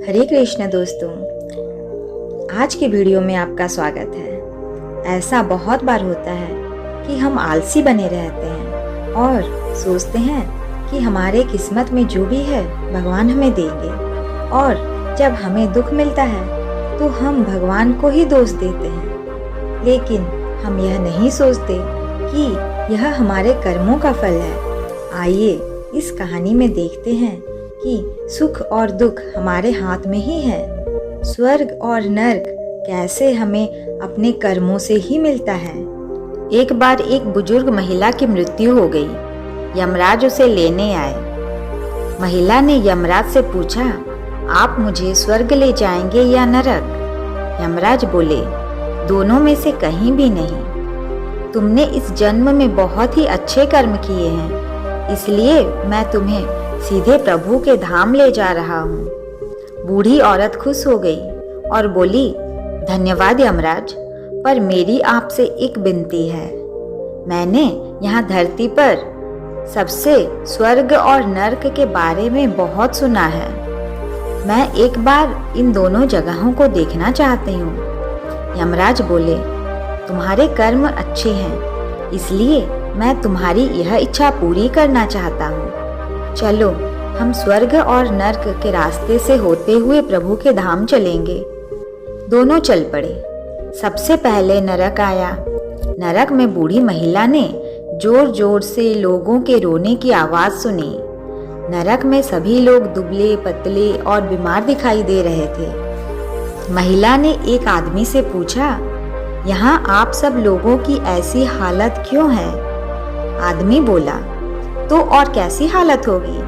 हरे कृष्ण दोस्तों, आज की वीडियो में आपका स्वागत है। ऐसा बहुत बार होता है कि हम आलसी बने रहते हैं और सोचते हैं कि हमारे किस्मत में जो भी है भगवान हमें देंगे, और जब हमें दुख मिलता है तो हम भगवान को ही दोष देते हैं। लेकिन हम यह नहीं सोचते कि यह हमारे कर्मों का फल है। आइए इस कहानी में देखते हैं कि सुख और दुख हमारे हाथ में ही है। स्वर्ग और नर्क कैसे हमें अपने कर्मों से ही मिलता है। एक बार एक बुजुर्ग महिला की मृत्यु हो गई। यमराज उसे लेने आए। महिला ने यमराज से पूछा, आप मुझे स्वर्ग ले जाएंगे या नरक? यमराज बोले, दोनों में से कहीं भी नहीं। तुमने इस जन्म में बहुत ही अच्छे कर्म किए हैं, इसलिए मैं तुम्हें सीधे प्रभु के धाम ले जा रहा हूँ। बूढ़ी औरत खुश हो गई और बोली, धन्यवाद यमराज, पर मेरी आपसे एक विनती है। मैंने यहाँ धरती पर सबसे स्वर्ग और नर्क के बारे में बहुत सुना है। मैं एक बार इन दोनों जगहों को देखना चाहती हूँ। यमराज बोले, तुम्हारे कर्म अच्छे हैं, इसलिए मैं तुम्हारी यह इच्छा पूरी करना चाहता हूँ। चलो हम स्वर्ग और नर्क के रास्ते से होते हुए प्रभु के धाम चलेंगे। दोनों चल पड़े। सबसे पहले नरक आया। नरक में बूढ़ी महिला ने जोर जोर से लोगों के रोने की आवाज सुनी। नरक में सभी लोग दुबले पतले और बीमार दिखाई दे रहे थे। महिला ने एक आदमी से पूछा, यहाँ आप सब लोगों की ऐसी हालत क्यों है? आदमी बोला, तो और कैसी हालत होगी?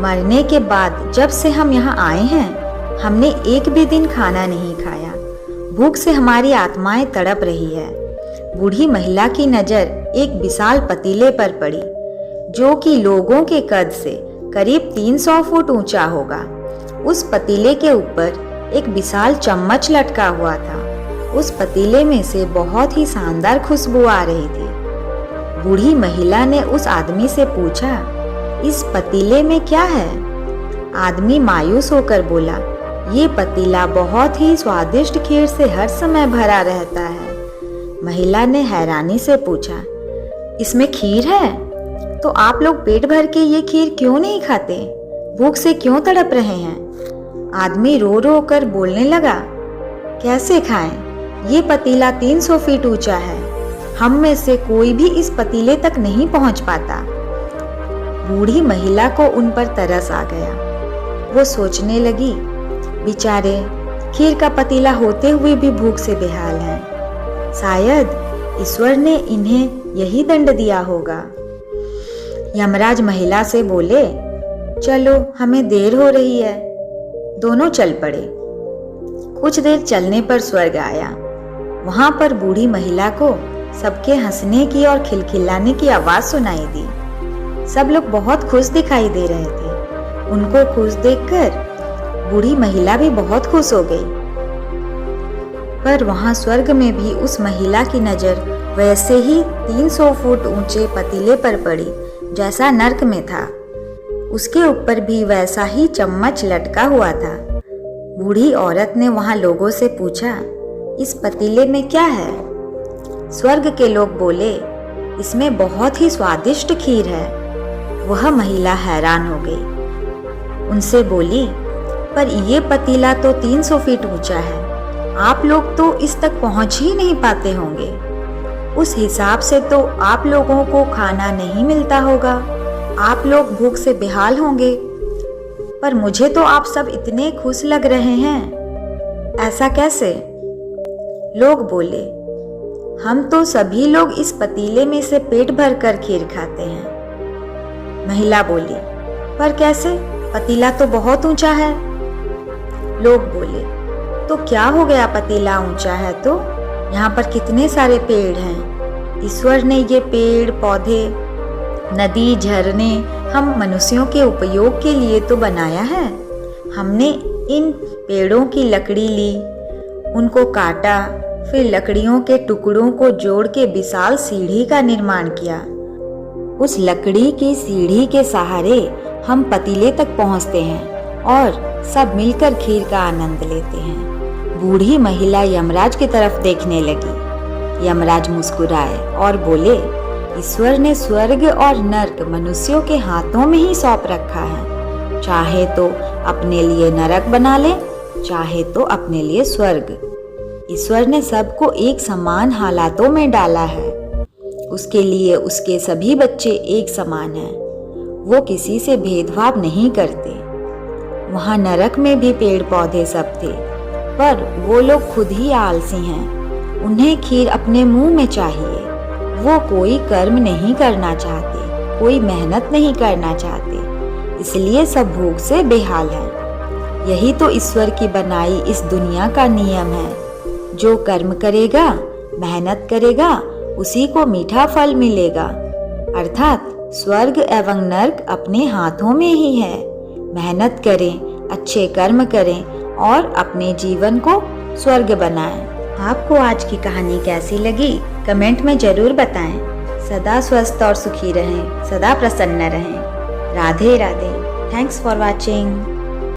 मरने के बाद जब से हम यहाँ आए हैं, हमने एक भी दिन खाना नहीं खाया। भूख से हमारी आत्माएं तड़प रही है। बूढ़ी महिला की नजर एक विशाल पतीले पर पड़ी, जो कि लोगों के कद से करीब 300 फुट ऊंचा होगा। उस पतीले के ऊपर एक विशाल चम्मच लटका हुआ था। उस पतीले में से बहुत ही शानदार खुशबू आ रही थी। बूढ़ी महिला ने उस आदमी से पूछा, इस पतीले में क्या है? आदमी मायूस होकर बोला, ये पतीला बहुत ही स्वादिष्ट खीर से हर समय भरा रहता है। महिला ने हैरानी से पूछा, इसमें खीर है? तो आप लोग पेट भर के ये खीर क्यों नहीं खाते? भूख से क्यों तड़प रहे हैं? आदमी रो रो कर बोलने लगा, कैसे खाएं? ये पतीला 300 फीट ऊंचा है। हम में से कोई भी इस पतीले तक नहीं पहुंच पाता। बूढ़ी महिला को उन पर तरस आ गया। वो सोचने लगी, बेचारे खीर का पतीला होते हुए भी भूख से बेहाल हैं। शायद ईश्वर ने इन्हें यही दंड दिया होगा। यमराज महिला से बोले, चलो हमें देर हो रही है। दोनों चल पड़े। कुछ देर चलने पर स्वर्ग आया। वहां पर बूढ़ी महिला को सबके हंसने की और खिलखिलाने की आवाज सुनाई दी। सब लोग बहुत खुश दिखाई दे रहे थे। उनको खुश देखकर बूढ़ी महिला भी बहुत खुश हो गई। पर वहां स्वर्ग में भी उस महिला की नजर वैसे ही 300 फुट ऊंचे पतीले पर पड़ी जैसा नर्क में था। उसके ऊपर भी वैसा ही चम्मच लटका हुआ था। बूढ़ी औरत ने वहां लोगों से पूछा, इस पतीले में क्या है? स्वर्ग के लोग बोले, इसमें बहुत ही स्वादिष्ट खीर है। वह महिला हैरान हो गई। उनसे बोली, पर यह पतीला तो 300 फीट ऊंचा है। आप लोग तो इस तक पहुंच ही नहीं पाते होंगे। उस हिसाब से तो आप लोगों को खाना नहीं मिलता होगा। आप लोग भूख से बेहाल होंगे। पर मुझे तो आप सब इतने खुश लग रहे हैं, ऐसा कैसे? लोग बोले, हम तो सभी लोग इस पतीले में से पेट भर कर खीर खाते हैं। महिला बोली, पर कैसे? पतीला तो बहुत ऊंचा है। लोग बोले, तो क्या हो गया? पतीला ऊंचा है तो यहाँ पर कितने सारे पेड़ हैं। ईश्वर ने ये पेड़ पौधे, नदी, झरने हम मनुष्यों के उपयोग के लिए तो बनाया है। हमने इन पेड़ों की लकड़ी ली, उनको काटा, फिर लकड़ियों के टुकड़ों को जोड़ के विशाल सीढ़ी का निर्माण किया। उस लकड़ी की सीढ़ी के सहारे हम पतीले तक पहुंचते हैं। और सब मिलकर खीर का आनंद लेते हैं। बूढ़ी महिला यमराज की तरफ देखने लगी। यमराज मुस्कुराए और बोले, ईश्वर ने स्वर्ग और नर्क मनुष्यों के हाथों में ही सौंप रखा है। चाहे तो अपने लिए नरक बना ले, चाहे तो अपने लिए स्वर्ग। ईश्वर ने सबको एक समान हालातों में डाला है। उसके लिए उसके सभी बच्चे एक समान हैं। वो किसी से भेदभाव नहीं करते। वहाँ नरक में भी पेड़ पौधे सब थे, पर वो लोग खुद ही आलसी हैं। उन्हें खीर अपने मुंह में चाहिए। वो कोई कर्म नहीं करना चाहते, कोई मेहनत नहीं करना चाहते, इसलिए सब भूख से बेहाल हैं। यही तो ईश्वर की बनाई इस दुनिया का नियम है। जो कर्म करेगा, मेहनत करेगा, उसी को मीठा फल मिलेगा। अर्थात स्वर्ग एवं नर्क अपने हाथों में ही है। मेहनत करें, अच्छे कर्म करें और अपने जीवन को स्वर्ग बनाएं। आपको आज की कहानी कैसी लगी? कमेंट में जरूर बताएं। सदा स्वस्थ और सुखी रहें, सदा प्रसन्न रहें। Radhe Radhe. Thanks for watching.